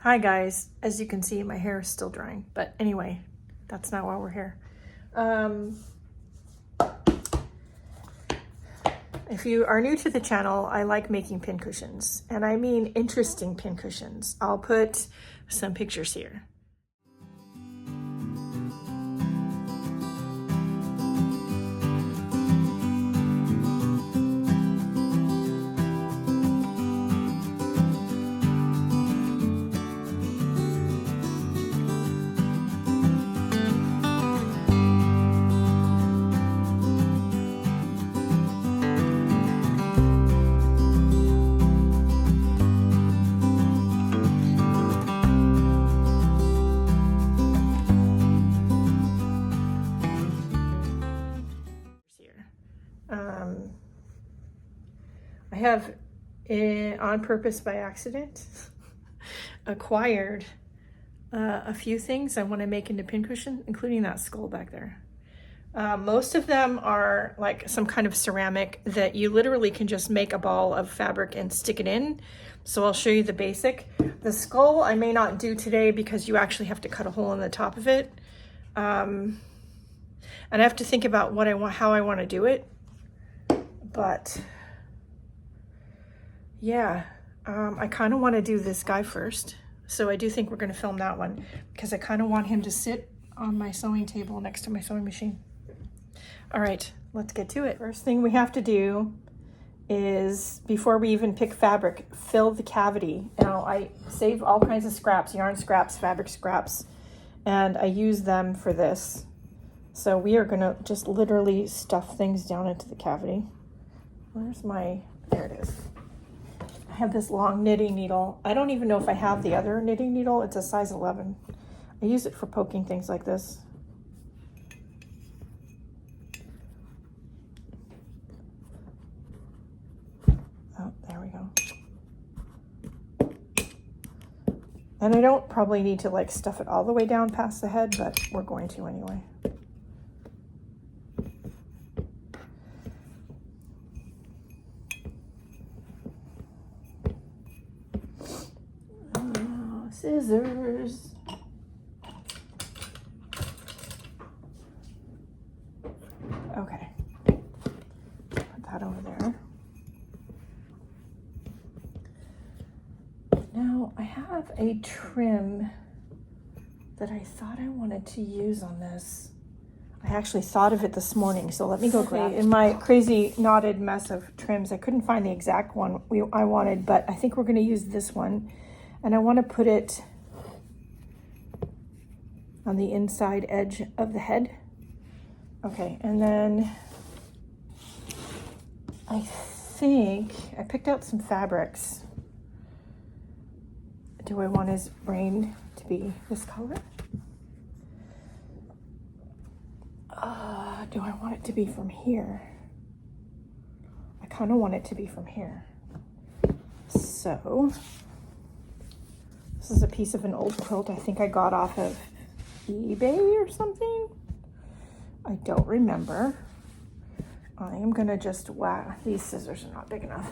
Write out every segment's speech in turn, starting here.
Hi guys, as you can see my hair is still drying, but anyway, that's not why we're here. If you are new to the channel, I like making pincushions, and I mean interesting pincushions. I'll put some pictures here. I have, on purpose by accident, acquired a few things I want to make into pincushion, including that skull back there. Most of them are like some kind of ceramic that you literally can just make a ball of fabric and stick it in. So I'll show you the basic. The skull I may not do today because you actually have to cut a hole in the top of it. And I have to think about what I want, how I want to do it. But yeah, I kind of want to do this guy first. So I do think we're going to film that one because I kind of want him to sit on my sewing table next to my sewing machine. All right, let's get to it. First thing we have to do is, before we even pick fabric, fill the cavity. Now I save all kinds of scraps, yarn scraps, fabric scraps, and I use them for this. So we are gonna just literally stuff things down into the cavity. Where's my, there it is. I have this long knitting needle. I don't even know if I have the other knitting needle. It's a size 11. I use it for poking things like this. Oh, there we go. And I don't probably need to like stuff it all the way down past the head, but we're going to anyway. Scissors. Okay, put that over there. Now I have a trim that I thought I wanted to use on this. I actually thought of it this morning, so let me go grab it. In my crazy knotted mess of trims, I couldn't find the exact one I wanted, but I think we're going to use this one. And I want to put it on the inside edge of the head. Okay, and then I think I picked out some fabrics. Do I want his brain to be this color? Do I want it to be from here? I kind of want it to be from here. So this is a piece of an old quilt I think I got off of eBay or something. I don't remember. I am gonna just whack, these scissors are not big enough.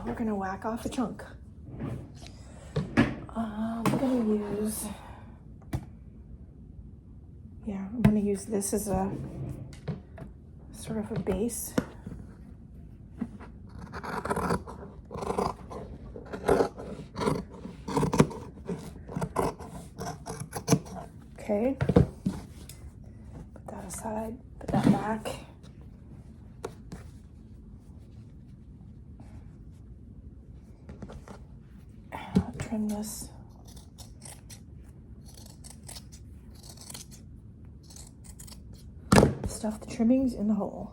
We're gonna whack off a chunk. I'm gonna use this as a sort of a base. Okay, put that aside, put that back. I'll trim this. Stuff the trimmings in the hole.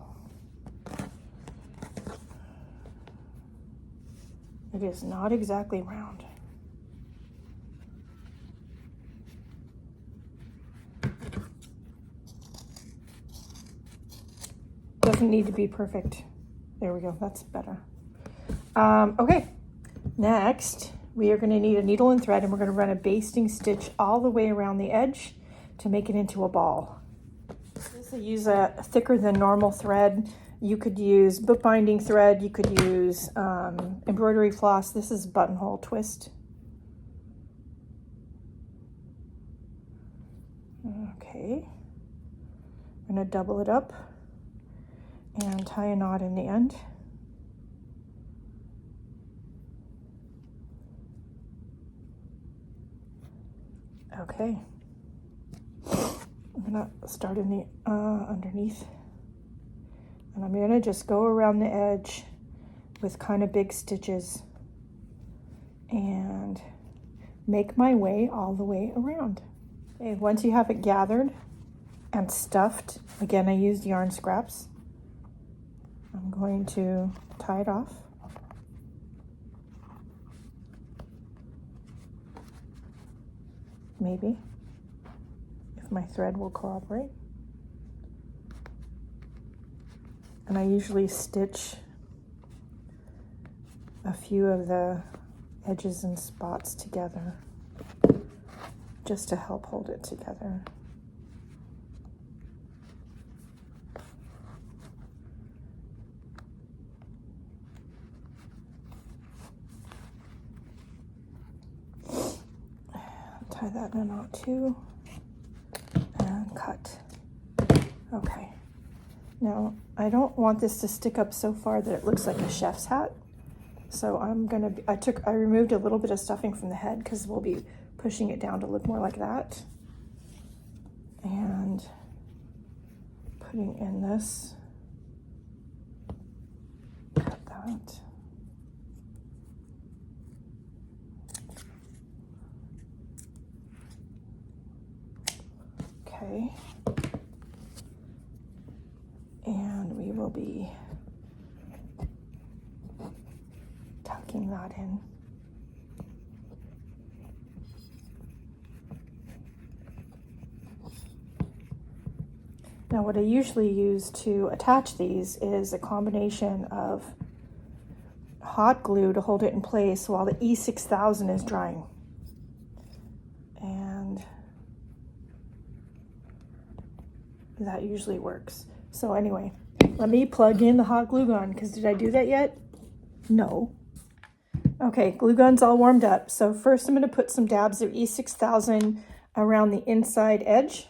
It is not exactly round. Doesn't need to be perfect. There we go, that's better. Okay, next we are going to need a needle and thread, and we're going to run a basting stitch all the way around the edge to make it into a ball. I use a thicker than normal thread. You could use bookbinding thread. You could use embroidery floss. This is buttonhole twist. Okay. I'm going to double it up and tie a knot in the end. Okay. I'm going to start in the underneath. And I'm going to just go around the edge with kind of big stitches and make my way all the way around. Okay, once you have it gathered and stuffed, again, I used yarn scraps. I'm going to tie it off. Maybe, if my thread will cooperate. And I usually stitch a few of the edges and spots together just to help hold it together. Tie that in a knot too and cut. Okay. Now, I don't want this to stick up so far that it looks like a chef's hat. So I removed a little bit of stuffing from the head because we'll be pushing it down to look more like that. And putting in this, cut that. Okay. And we will be tucking that in. Now what I usually use to attach these is a combination of hot glue to hold it in place while the E6000 is drying. And that usually works. So anyway, let me plug in the hot glue gun, because did I do that yet? No. Okay, glue gun's all warmed up. So first I'm going to put some dabs of E6000 around the inside edge.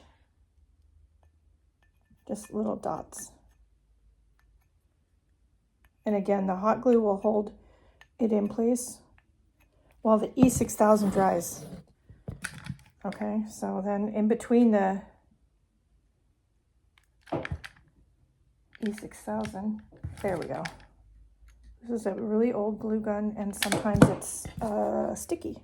Just little dots. And again, the hot glue will hold it in place while the E6000 dries. Okay, so then in between the E6000, there we go. This is a really old glue gun, and sometimes it's sticky.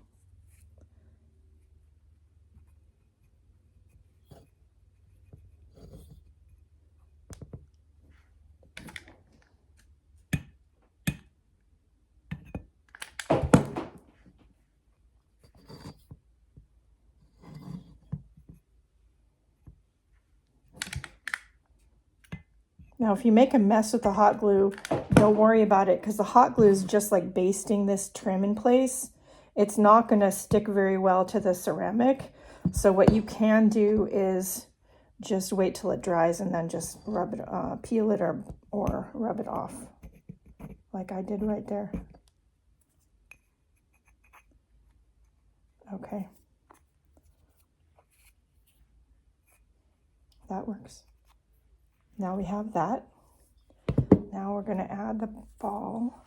Now, if you make a mess with the hot glue, don't worry about it, because the hot glue is just like basting this trim in place. It's not going to stick very well to the ceramic. So what you can do is just wait till it dries and then just rub it, peel it or rub it off, like I did right there. Okay. That works. Now we have that. Now we're going to add the ball.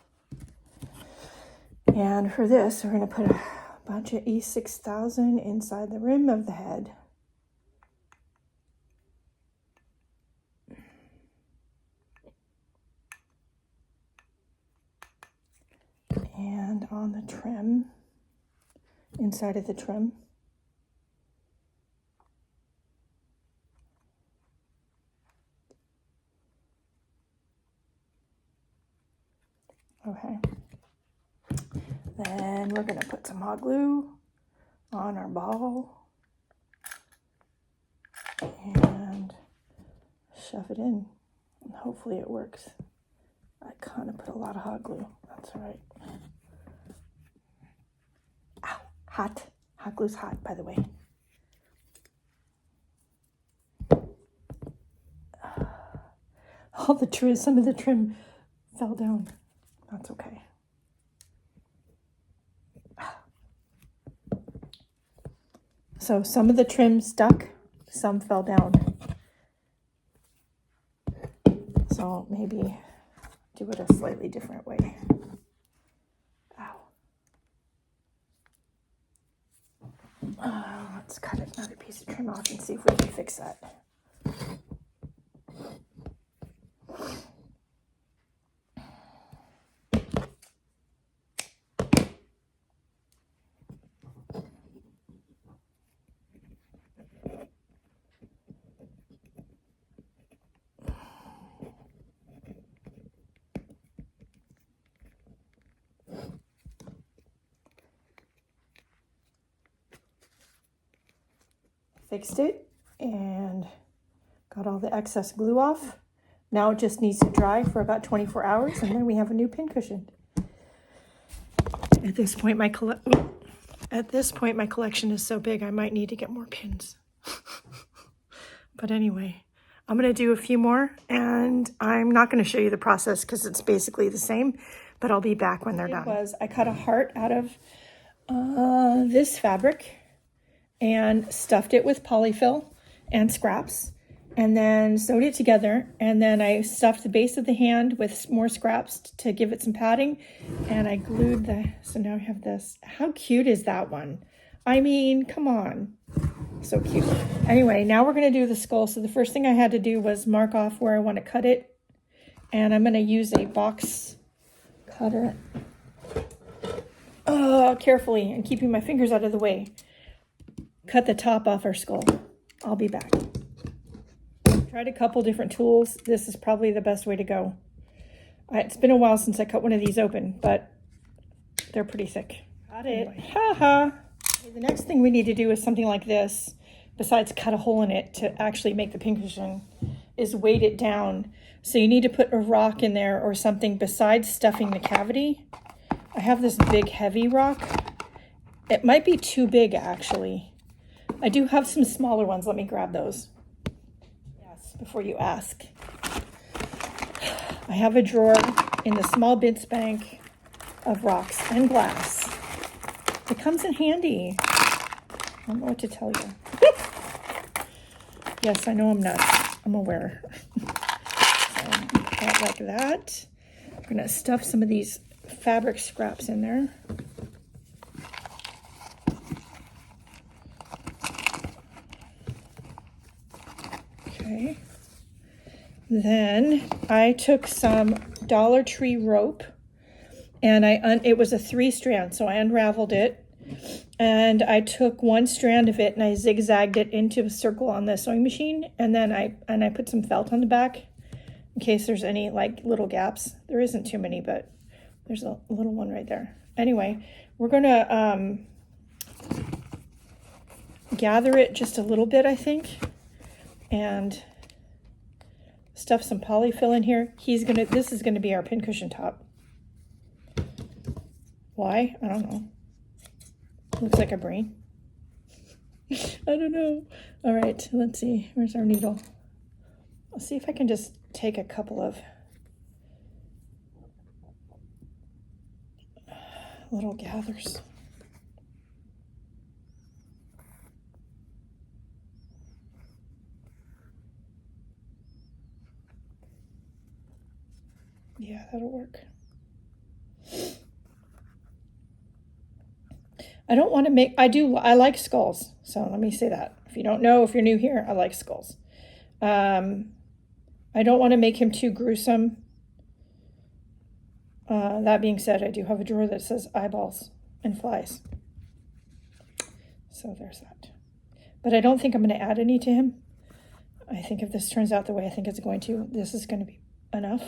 And for this, we're going to put a bunch of E6000 inside the rim of the head. And on the trim, inside of the trim. Okay. Then we're going to put some hot glue on our ball and shove it in. And hopefully it works. I kind of put a lot of hot glue. That's all right. Ow, hot. Hot glue's hot, by the way. all the trim, some of the trim fell down. That's okay. So some of the trim stuck, some fell down. So maybe do it a slightly different way. Ow. Let's cut another piece of trim off and see if we can fix that. Fixed it and got all the excess glue off. Now it just needs to dry for about 24 hours and then we have a new pincushion. At this point my collection is so big I might need to get more pins. But anyway, I'm going to do a few more and I'm not going to show you the process because it's basically the same, but I'll be back when they're done. I cut a heart out of this fabric and stuffed it with polyfill and scraps and then sewed it together, and then I stuffed the base of the hand with more scraps to give it some padding, and I glued so now I have this. How cute is that one? I mean, come on. So cute. Anyway, now we're going to do the skull. So the first thing I had to do was mark off where I want to cut it, and I'm going to use a box cutter. Carefully, and keeping my fingers out of the way. Cut the top off our skull. I'll be back. Tried a couple different tools. This is probably the best way to go. It's been a while since I cut one of these open, but they're pretty thick. Got it. Anyway. Ha. Okay, the next thing we need to do is something like this, besides cut a hole in it to actually make the pincushion, is weight it down. So you need to put a rock in there or something besides stuffing the cavity. I have this big heavy rock. It might be too big actually. I do have some smaller ones. Let me grab those. Yes, before you ask. I have a drawer in the small bits bank of rocks and glass. It comes in handy. I don't know what to tell you. Yes, I know I'm nuts. I'm aware. So, like that. I'm going to stuff some of these fabric scraps in there. Okay. Then I took some Dollar Tree rope, and it was a 3-strand, so I unraveled it, and I took one strand of it and I zigzagged it into a circle on the sewing machine, and then I put some felt on the back in case there's any like little gaps. There isn't too many, but there's a little one right there. Anyway, we're gonna gather it just a little bit, I think, and stuff some polyfill in here. This is gonna be our pincushion top. Why? I don't know. Looks like a brain. I don't know. All right, let's see. Where's our needle? I'll see if I can just take a couple of little gathers. Yeah, that'll work. I don't want to make, I like skulls. So let me say that. If you don't know, if you're new here, I like skulls. I don't want to make him too gruesome. That being said, I do have a drawer that says eyeballs and flies. So there's that. But I don't think I'm going to add any to him. I think if this turns out the way I think it's going to, this is going to be enough.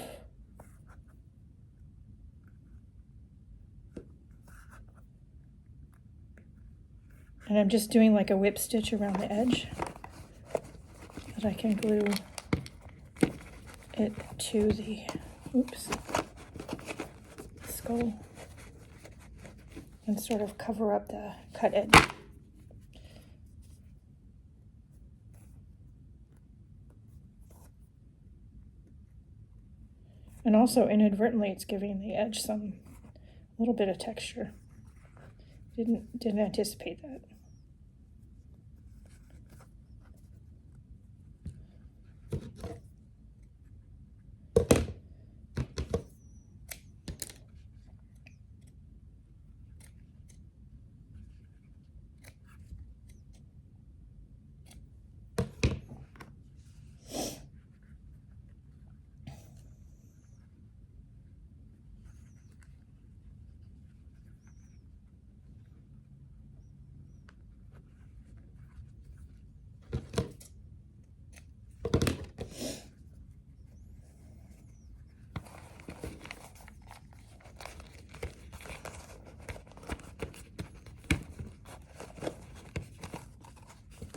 And I'm just doing like a whip stitch around the edge that I can glue it to the, skull and sort of cover up the cut edge. And also inadvertently it's giving the edge some little bit of texture. Didn't anticipate that.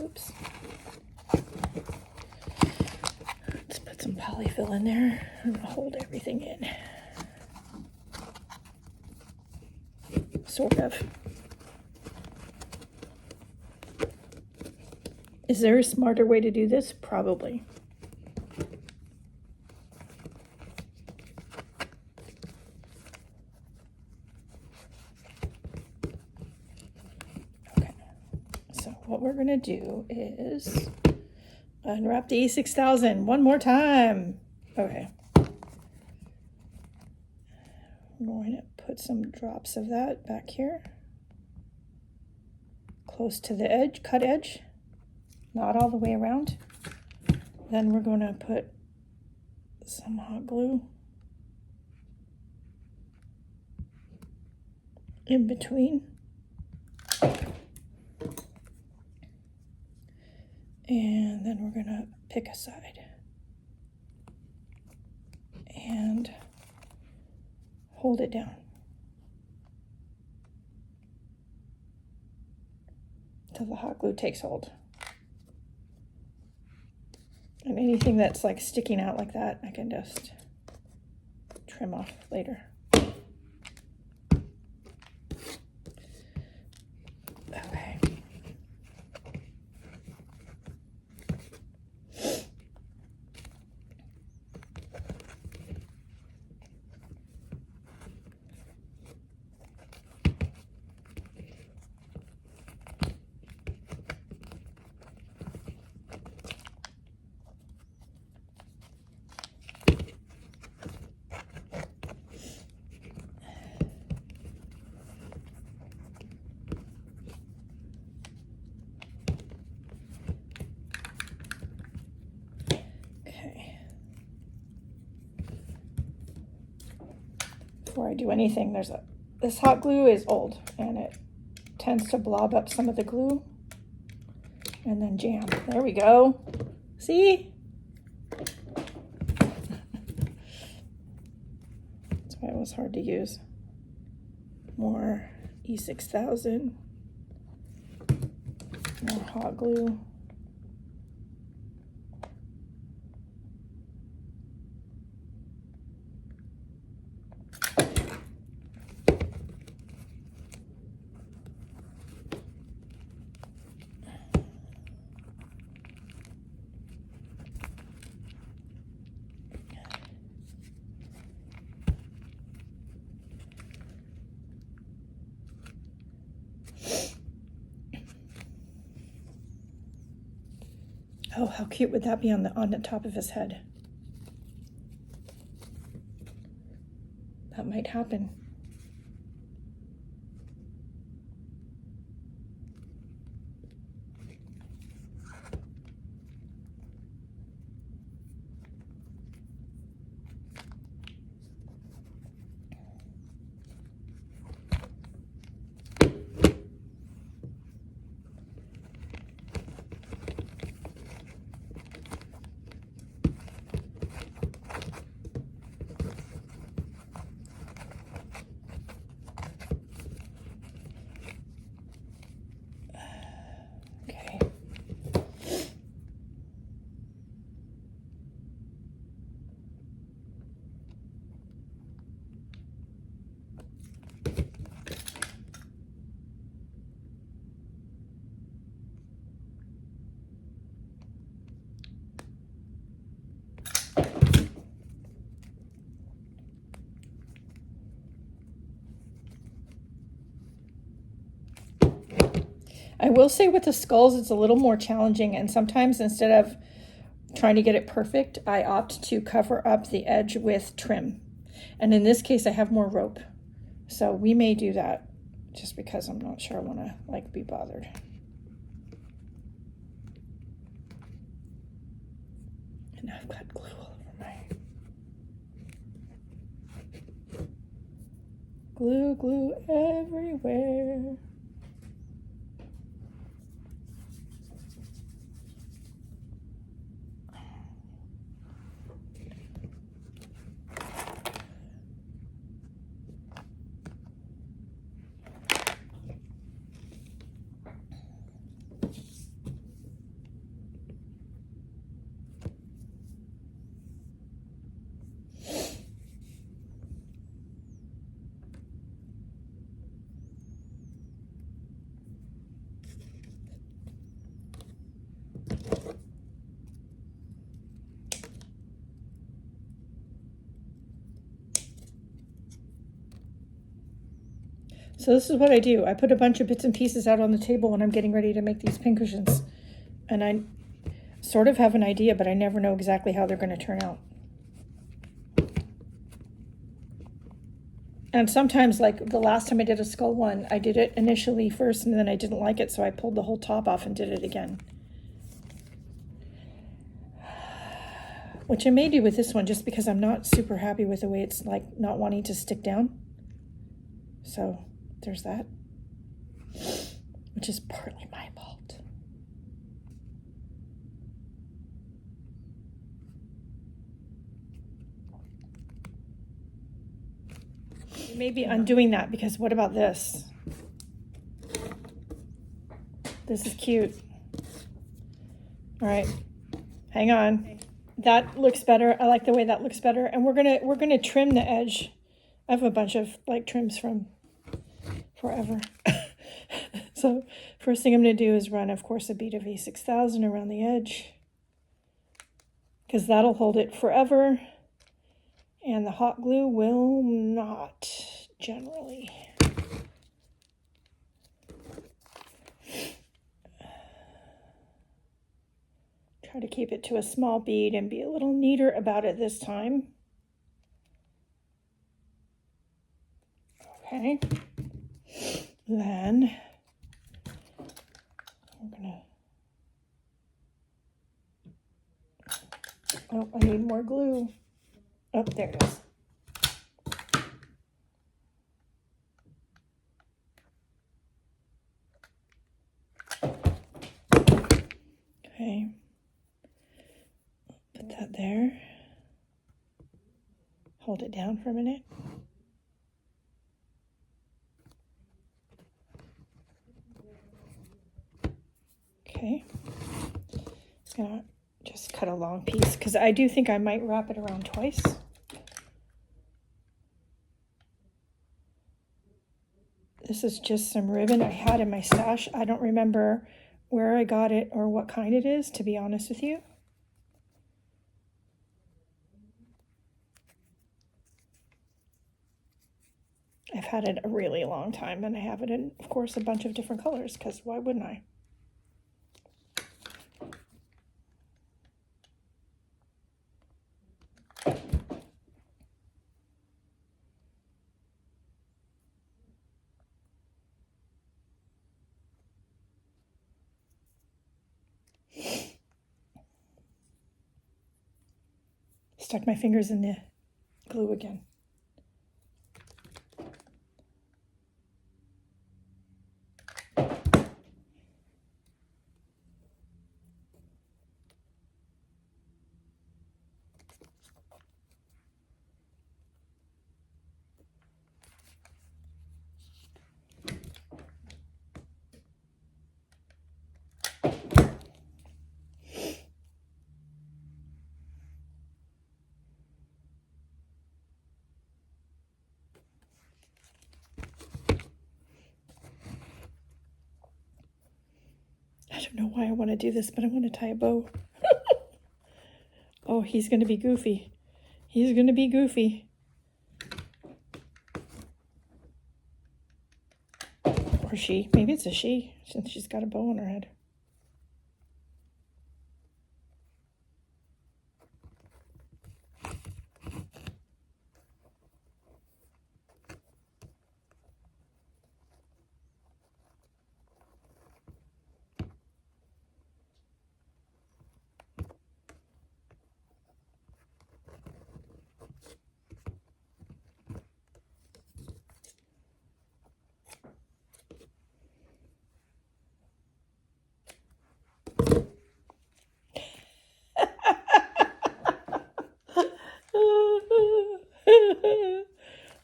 Oops. Let's put some polyfill in there and hold everything in. Sort of. Is there a smarter way to do this? Probably. Okay. So what we're going to do is unwrap the E6000 one more time. Okay. I'm going to put some drops of that back here. Close to the edge, cut edge. Not all the way around. Then we're going to put some hot glue in between. And then we're going to pick a side. And hold it down. Until the hot glue takes hold. And anything that's like sticking out like that, I can just trim off later. Okay. Before I do anything, this hot glue is old and it tends to blob up some of the glue and then jam. There we go. See? That's why it was hard to use. More E6000. More hot glue. Oh, how cute would that be on the top of his head? That might happen. I will say with the skulls, it's a little more challenging, and sometimes instead of trying to get it perfect, I opt to cover up the edge with trim. And in this case, I have more rope. So we may do that just because I'm not sure I want to like be bothered. And now I've got glue all over my... Glue everywhere. So this is what I do. I put a bunch of bits and pieces out on the table when I'm getting ready to make these pincushions. And I sort of have an idea, but I never know exactly how they're going to turn out. And sometimes, like the last time I did a skull one, I did it initially first and then I didn't like it, so I pulled the whole top off and did it again. Which I may do with this one just because I'm not super happy with the way it's like not wanting to stick down. So there's that, which is partly my fault. You may be undoing that because what about this? This is cute. All right, hang on. That looks better. I like the way that looks better. And we're gonna trim the edge. I have a bunch of like trims from forever. So first thing I'm going to do is run, of course, a bead of E6000 around the edge because that'll hold it forever and the hot glue will not generally. Try to keep it to a small bead and be a little neater about it this time. Okay. Then we're gonna, oh, I need more glue. Oh, there it is. Okay. Put that there. Hold it down for a minute. Okay, I'm gonna just cut a long piece because I do think I might wrap it around twice. This is just some ribbon I had in my stash. I don't remember where I got it or what kind it is, to be honest with you. I've had it a really long time and I have it in, of course, a bunch of different colors because why wouldn't I? Stuck my fingers in the glue again. I don't know why I want to do this, but I want to tie a bow. Oh, he's going to be goofy. He's going to be goofy. Or she. Maybe it's a she, since she's got a bow on her head.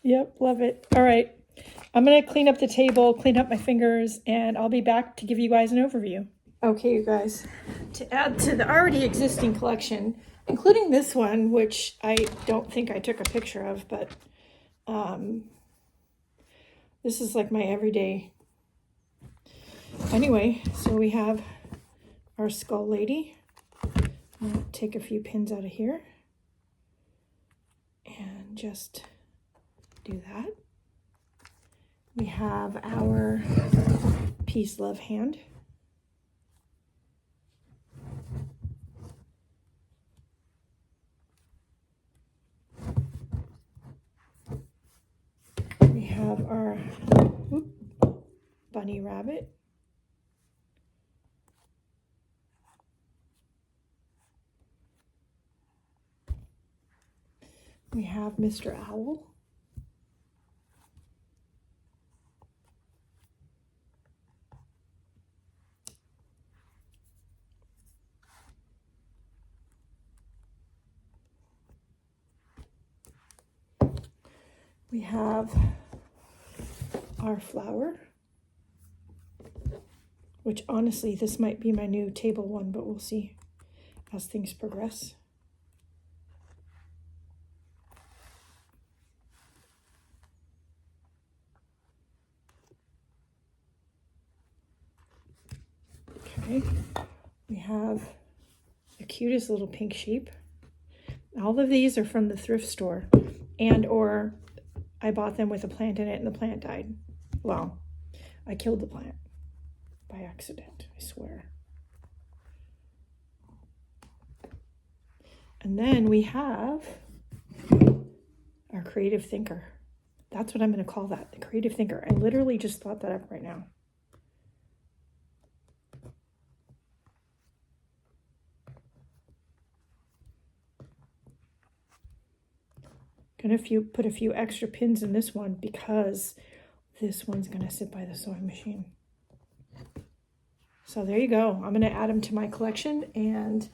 Yep, love it. All right, I'm gonna clean up the table, clean up my fingers, and I'll be back to give you guys an overview. Okay, you guys, to add to the already existing collection, including this one, which I don't think I took a picture of, but this is like my everyday. Anyway, so we have our skull lady. I'm gonna take a few pins out of here and just do that. We have our peace, love hand. We have our bunny rabbit. We have Mr. Owl. We have our flower, which honestly, this might be my new table one, but we'll see as things progress. Okay, we have the cutest little pink sheep. All of these are from the thrift store, and or I bought them with a plant in it and the plant died. Well, I killed the plant by accident, I swear. And then we have our creative thinker. That's what I'm going to call that, the creative thinker. I literally just thought that up right now. Gonna put a few extra pins in this one because this one's gonna sit by the sewing machine. So there you go. I'm gonna add them to my collection, and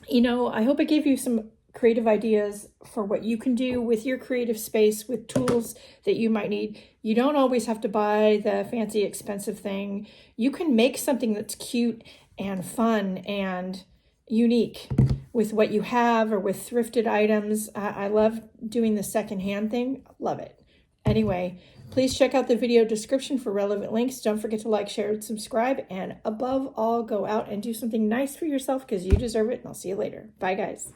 you know, I hope I gave you some creative ideas for what you can do with your creative space with tools that you might need. You don't always have to buy the fancy expensive thing. You can make something that's cute and fun and unique with what you have or with thrifted items. I love doing the secondhand thing. Love it. Anyway, please check out the video description for relevant links. Don't forget to like, share, and subscribe. And above all, go out and do something nice for yourself because you deserve it. And I'll see you later. Bye, guys.